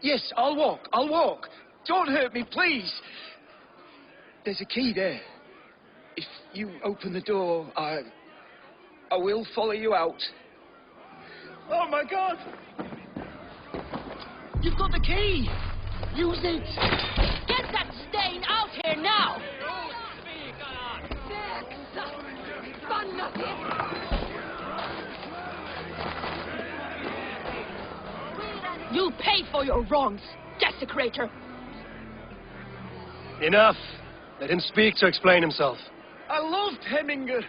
Yes, I'll walk. I'll walk. Don't hurt me, please. There's a key there. If you open the door, I will follow you out. Oh, my God! You've got the key! Use it! Get that stain out here now! You'll pay for your wrongs, desecrator! Enough! Let him speak to explain himself. I loved Heminger.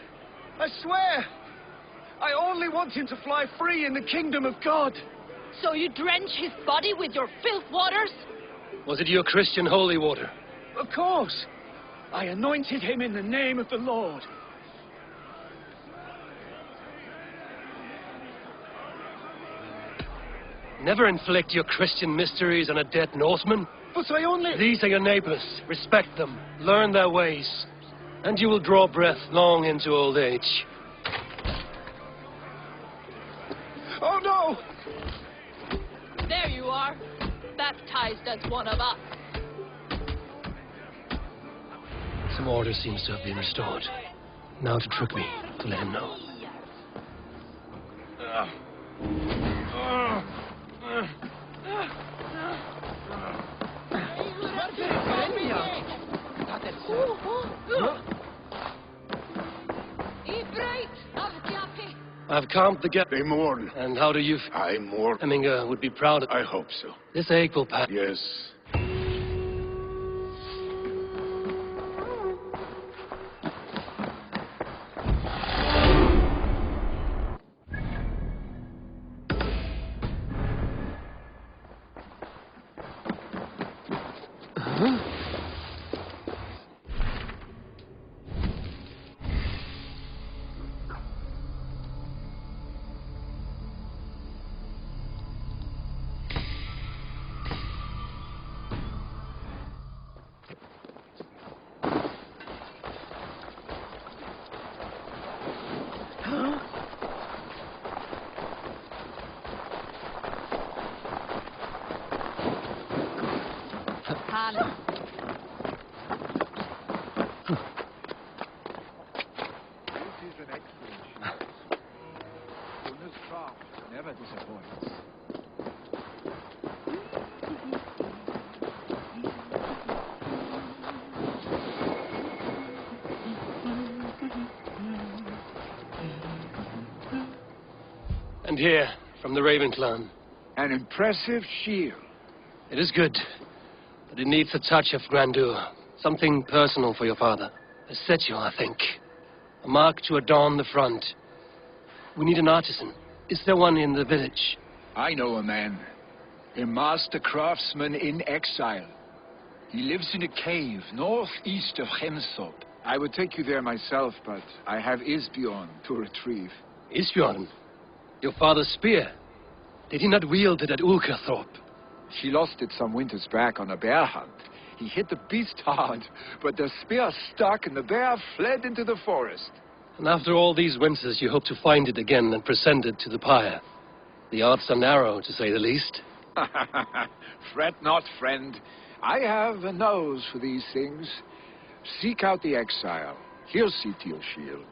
I swear. I only want him to fly free in the kingdom of God. So you drench his body with your filth waters? Was it your Christian holy water? Of course. I anointed him in the name of the Lord. Never inflict your Christian mysteries on a dead Norseman. But I only... These are your neighbors. Respect them. Learn their ways. And you will draw breath long into old age. Oh, no! There you are. Baptized as one of us. Some order seems to have been restored. Now to trick me, to let him know. I've calmed the gap. They mourn. And how do you... I mourn. Heminger would be proud of... I hope so. This ache will pass. Yes. Never disappoints. And here, from the Raven clan. An impressive shield. It is good, but it needs a touch of grandeur. Something personal for your father. A statue, I think. A mark to adorn the front. We need an artisan. Is there one in the village? I know a man. A master craftsman in exile. He lives in a cave northeast of Hemsop. I would take you there myself, but I have Isbjorn to retrieve. Isbjorn? Your father's spear? Did he not wield it at Ulkerthorpe? She lost it some winters back on a bear hunt. He hit the beast hard, but the spear stuck and the bear fled into the forest. And after all these winters, you hope to find it again and present it to the pyre. The odds are narrow, to say the least. Fret not, friend. I have a nose for these things. Seek out the exile. He'll see to your shield.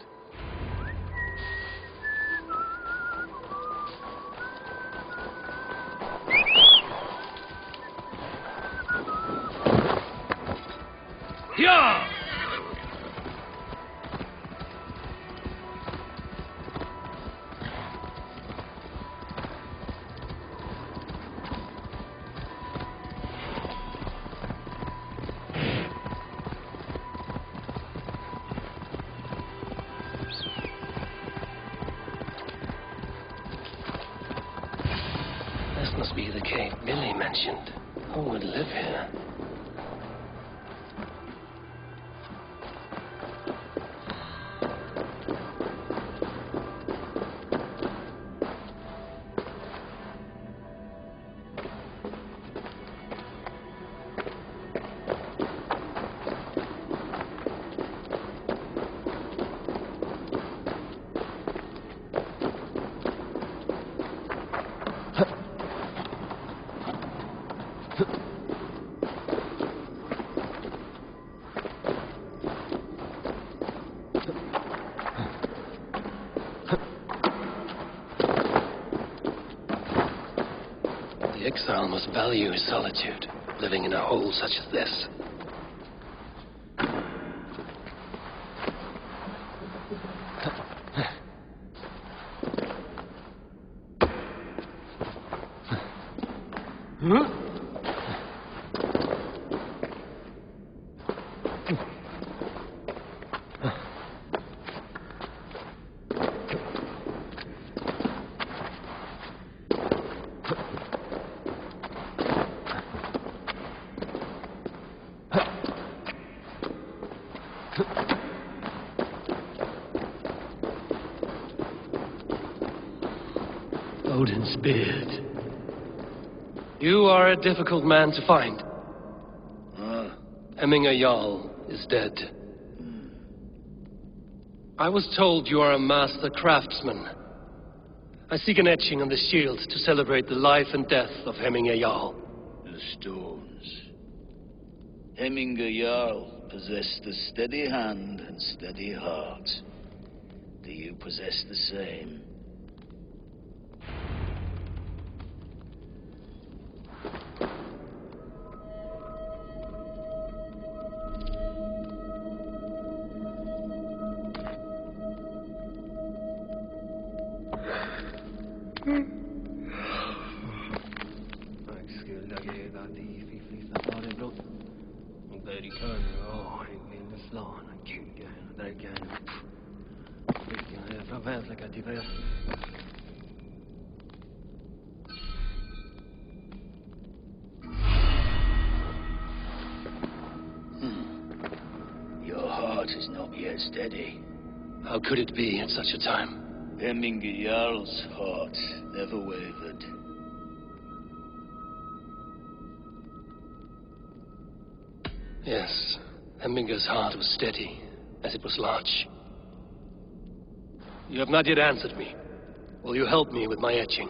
Yeah! This must be the cave Billy mentioned. Who would live here? The exile must value his solitude, living in a hole such as this. Odin's beard. You are a difficult man to find. Hemminger Jarl is dead. I was told you are a master craftsman. I seek an etching on the shield to celebrate the life and death of Hemminger Jarl. The stones. Hemminger Jarl possessed a steady hand and steady heart. Do you possess the same? Your heart is not yet steady. How could it be at such a time? Hemminger Jarl's heart never wavered. Yes, Hemminger's heart was steady, as it was large. You have not yet answered me. Will you help me with my etching?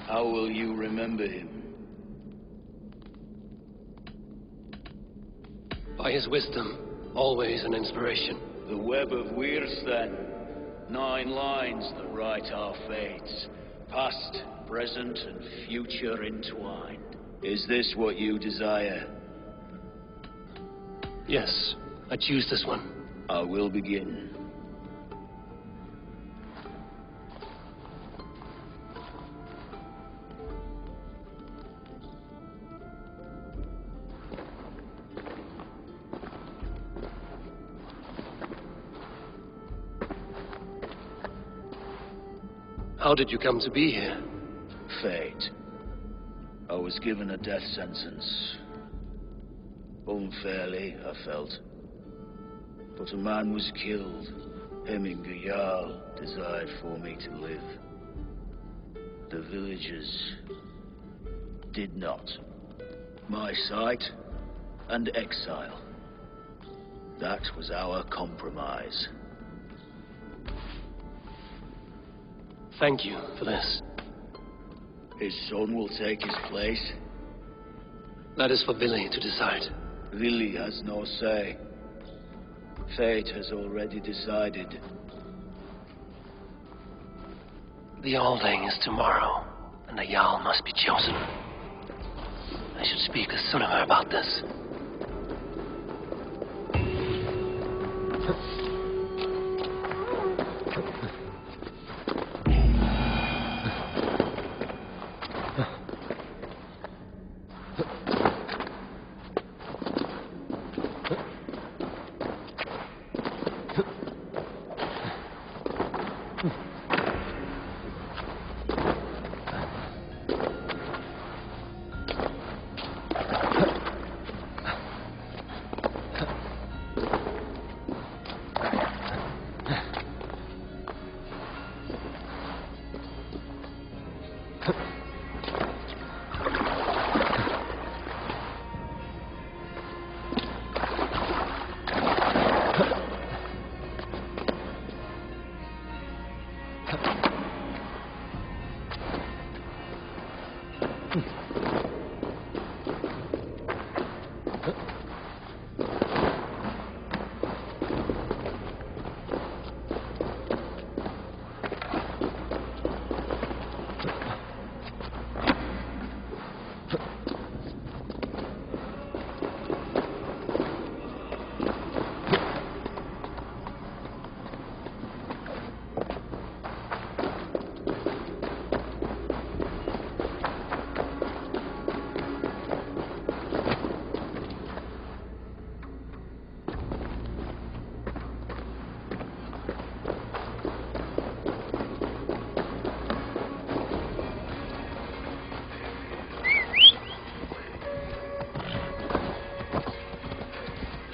How will you remember him? By his wisdom, always an inspiration. The web of Weirs, then. 9 lines that write our fates. Past, present, and future entwined. Is this what you desire? Yes, I choose this one. I will begin. How did you come to be here? Fate. I was given a death sentence. Unfairly, I felt. But a man was killed. Hemminger Jarl desired for me to live. The villagers did not. My sight and exile. That was our compromise. Thank you for this. His son will take his place. That is for Billy to decide. Billy has no say. Fate has already decided. The Alding is tomorrow, and the Jarl must be chosen. I should speak to Sunnema about this.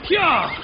Yeah!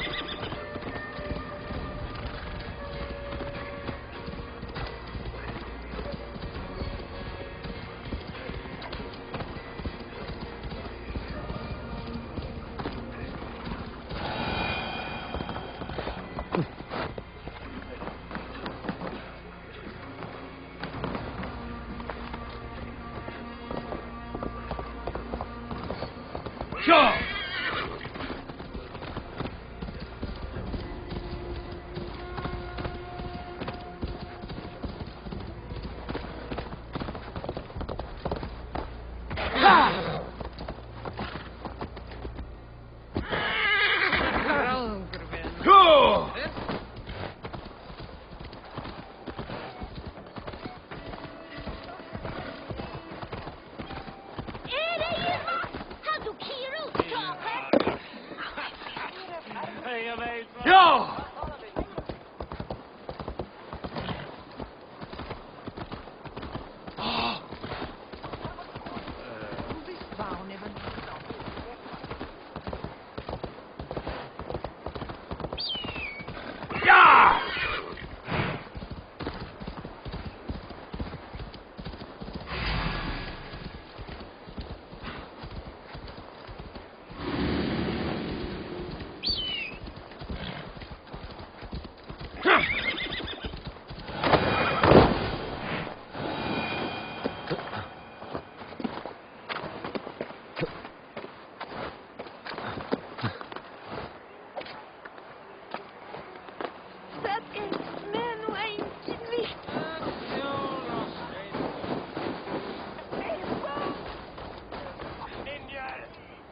Yeah!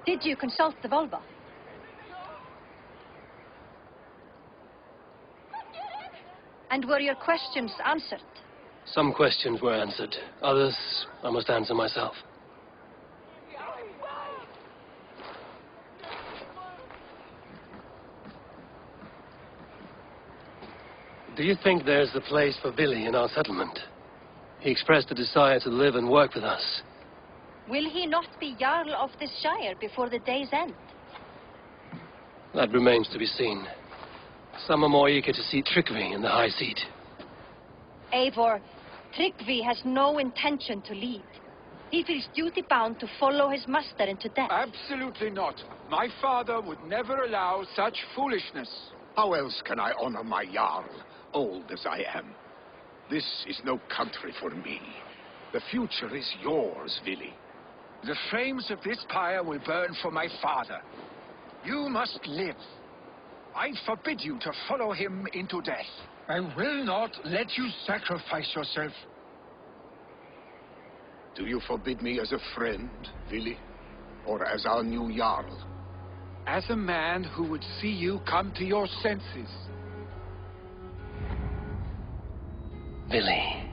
Did you consult the Volva? And were your questions answered? Some questions were answered. Others, I must answer myself. Do you think there's a place for Billy in our settlement? He expressed a desire to live and work with us. Will he not be Jarl of this shire before the day's end? That remains to be seen. Some are more eager to see Tryggvi in the high seat. Eivor, Tryggvi has no intention to lead. He feels duty-bound to follow his master into death. Absolutely not. My father would never allow such foolishness. How else can I honor my Jarl, old as I am? This is no country for me. The future is yours, Vili. The flames of this pyre will burn for my father. You must live. I forbid you to follow him into death. I will not let you sacrifice yourself. Do you forbid me as a friend, Vili? Or as our new Jarl? As a man who would see you come to your senses. Billy.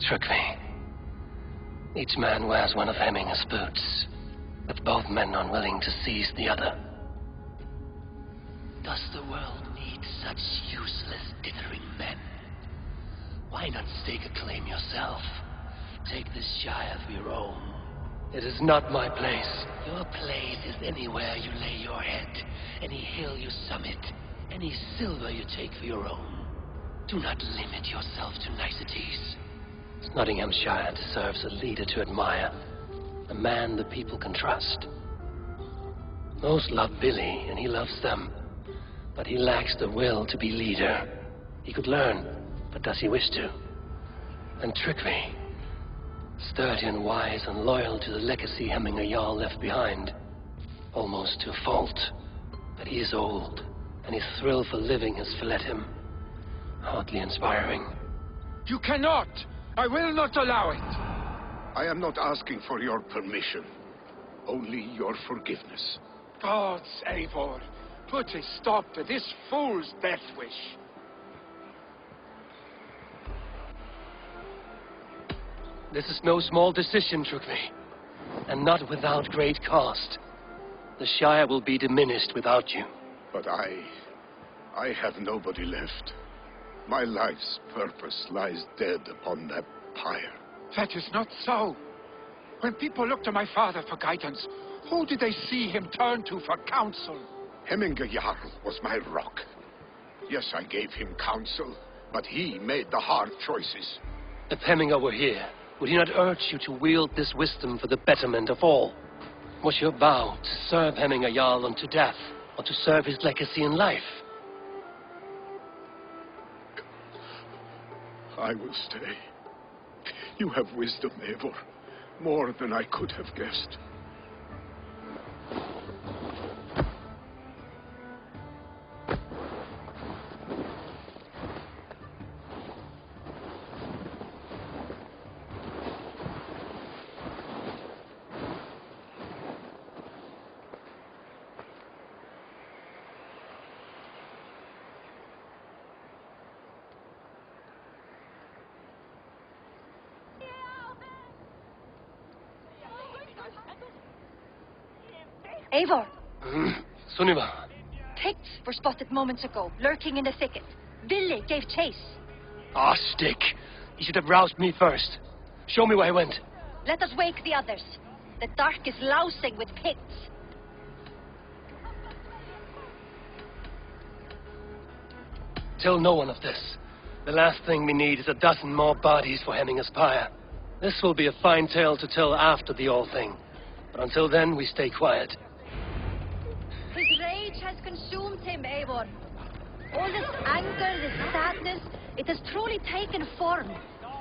Tryggvi. Each man wears one of Hemminger's boots, but both men unwilling to seize the other. Does the world need such useless, dithering men? Why not stake a claim yourself? Take this shire for your own. It is not my place. Your place is anywhere you lay your head, any hill you summit, any silver you take for your own. Do not limit yourself to niceties. Nottinghamshire deserves a leader to admire, a man the people can trust. Most love Billy, and he loves them, but he lacks the will to be leader. He could learn, but does he wish to? And Tryggvi, sturdy and wise and loyal to the legacy Hemminger Jarl left behind, almost to a fault, but he is old, and his thrill for living has fled him. Hardly inspiring. You cannot! I will not allow it! I am not asking for your permission, only your forgiveness. Gods, Eivor, put a stop to this fool's death wish. This is no small decision, Tryggvi, and not without great cost. The Shire will be diminished without you. But I have nobody left. My life's purpose lies dead upon that pyre. That is not so. When people look to my father for guidance, who do they see him turn to for counsel? Hemminge Jarl was my rock. Yes, I gave him counsel, but he made the hard choices. If Hemminge were here, would he not urge you to wield this wisdom for the betterment of all? Was your vow to serve Hemminge Jarl unto death, or to serve his legacy in life? I will stay. You have wisdom, Eivor. More than I could have guessed. Eivor, Sunniva. pigs were spotted moments ago, lurking in the thicket. Billy gave chase. Ah, stick. He should have roused me first. Show me where he went. Let us wake the others. The dark is lousing with pigs. Tell no one of this. The last thing we need is a dozen more bodies for Hemminge's pyre. This will be a fine tale to tell after the all thing. But until then, we stay quiet. His rage has consumed him, Eivor. All this anger, this sadness, it has truly taken form.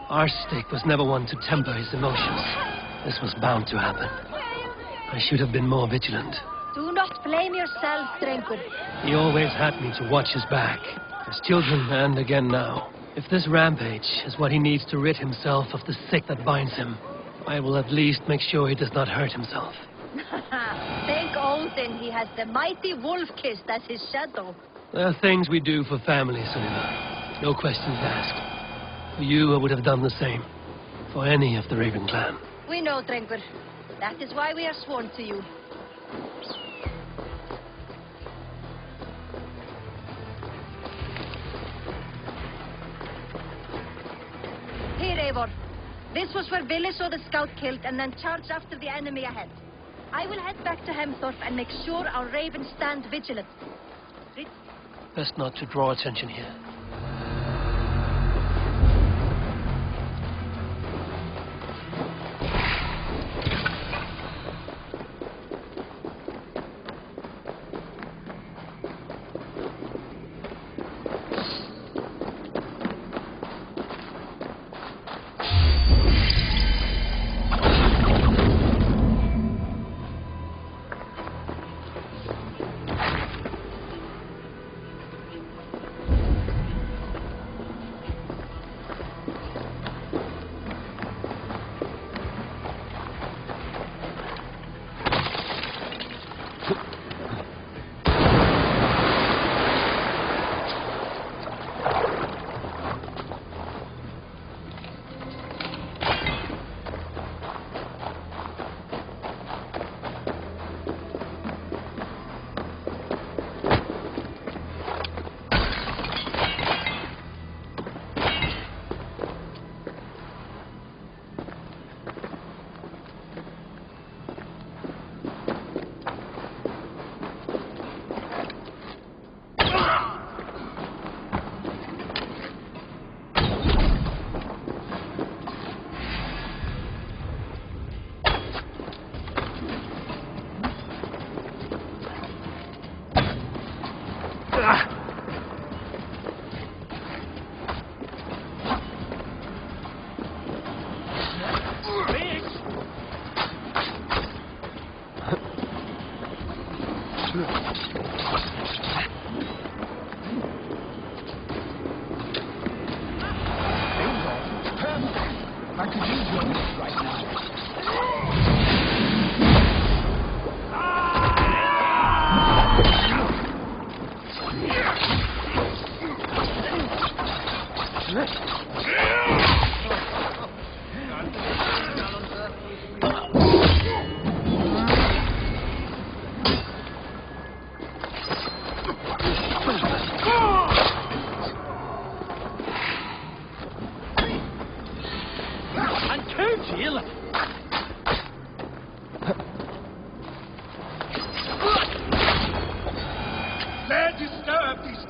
Our stick was never one to temper his emotions. This was bound to happen. I should have been more vigilant. Do not blame yourself, Drengur. He always had me to watch his back. As children, and again now. If this rampage is what he needs to rid himself of the sick that binds him, I will at least make sure he does not hurt himself. Thank Odin he has the mighty wolf-kissed as his shadow. There are things we do for family, Sunniva. No questions asked. For you, I would have done the same. For any of the Raven clan. We know, Drengur. That is why we are sworn to you. Here, Eivor. This was where Billy saw the scout killed and then charged after the enemy ahead. I will head back to Hemthorpe and make sure our ravens stand vigilant. Best not to draw attention here.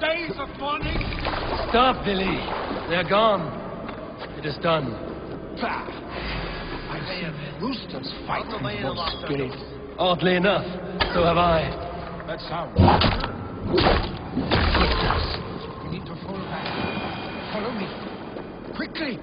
days of mourning? Stop, Billy. They're gone. It is done. Bah! I've seen roosters fight in most gates. Oddly enough, so have I. That sound. Footsteps. We need to fall back. Follow me. Quickly!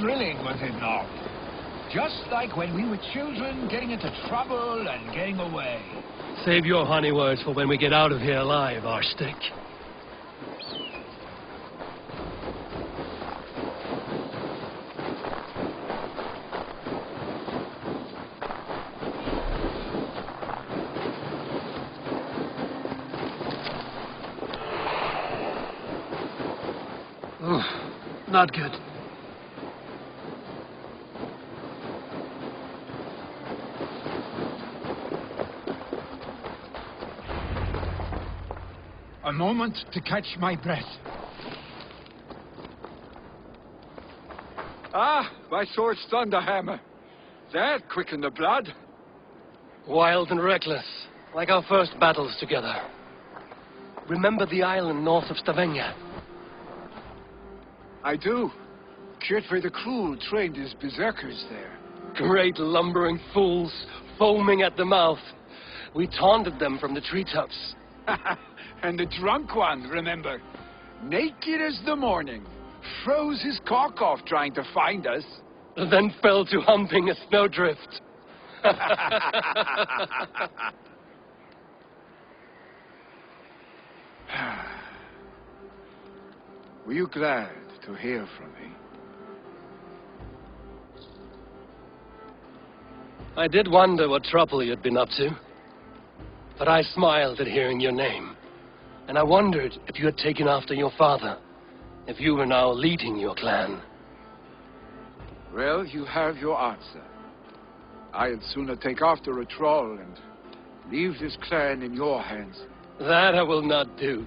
Thrilling, was it not? Just like when we were children, getting into trouble and getting away. Save your honey words for when we get out of here alive, Arstick. Not good. A moment to catch my breath. Ah, my sword's thunderhammer. That quickened the blood. Wild and reckless, like our first battles together. Remember the island north of Stavanger? I do. Kjotve the Cruel trained his berserkers there. Great lumbering fools, foaming at the mouth. We taunted them from the treetops. And the drunk one, remember? Naked as the morning. froze his cock off trying to find us. Then fell to humping a snowdrift. Were you glad to hear from me? I did wonder what trouble you'd been up to. But I smiled at hearing your name. And I wondered if you had taken after your father. If you were now leading your clan. Well, you have your answer. I'd sooner take after a troll and leave this clan in your hands. That I will not do.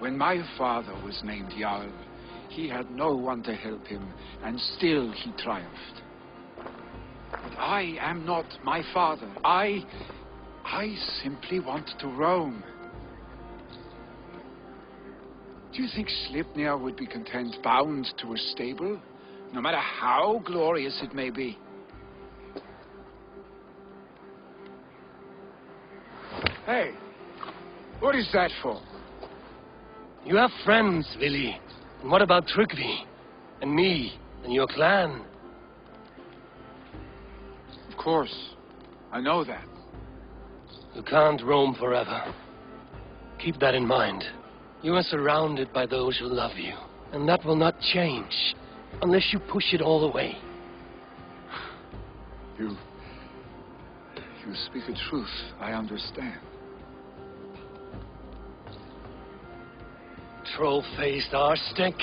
When my father was named Jarl, he had no one to help him, and still he triumphed. But I am not my father. I simply want to roam. Do you think Sleipnir would be content bound to a stable, no matter how glorious it may be? Hey, what is that for? You have friends, Vili. And what about Tryggvi? And me? And your clan? Of course. I know that. You can't roam forever. Keep that in mind. You are surrounded by those who love you. And that will not change. Unless you push it all away. You speak the truth. I understand. Troll-faced arstick.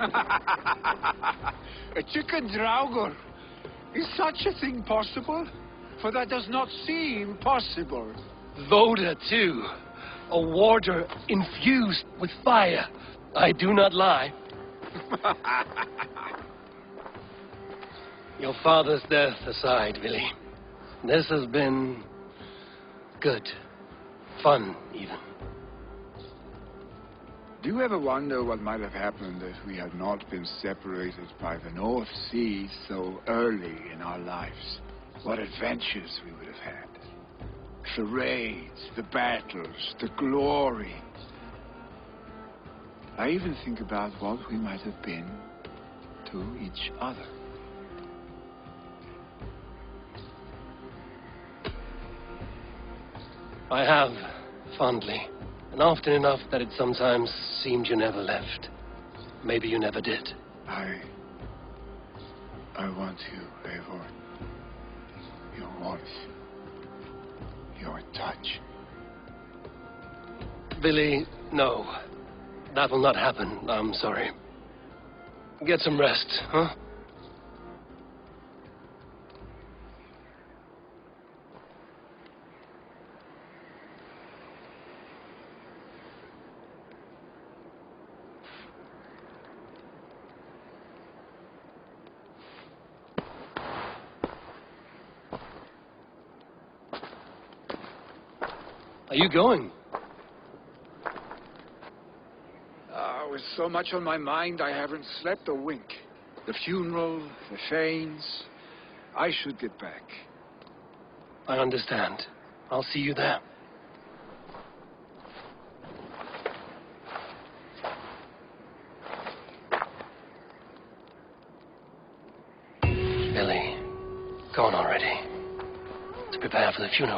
A chicken draugr. Is such a thing possible? For that does not seem possible. Voda, too. A warder infused with fire. I do not lie. Your father's death aside, Vili. This has been good. Fun, even. Do you ever wonder what might have happened if we had not been separated by the North Sea so early in our lives? What adventures we would have had. The raids, the battles, the glory. I even think about what we might have been to each other. I have, fondly. And often enough that it sometimes seemed you never left. Maybe you never did. I want you, Eivor. Your warmth. Your touch. Billy, no. That will not happen. I'm sorry. Get some rest, huh? Are you going? With so much on my mind, I haven't slept a wink. The funeral, the Fanes. I should get back. I understand. I'll see you there. Billy, gone already. To prepare for the funeral.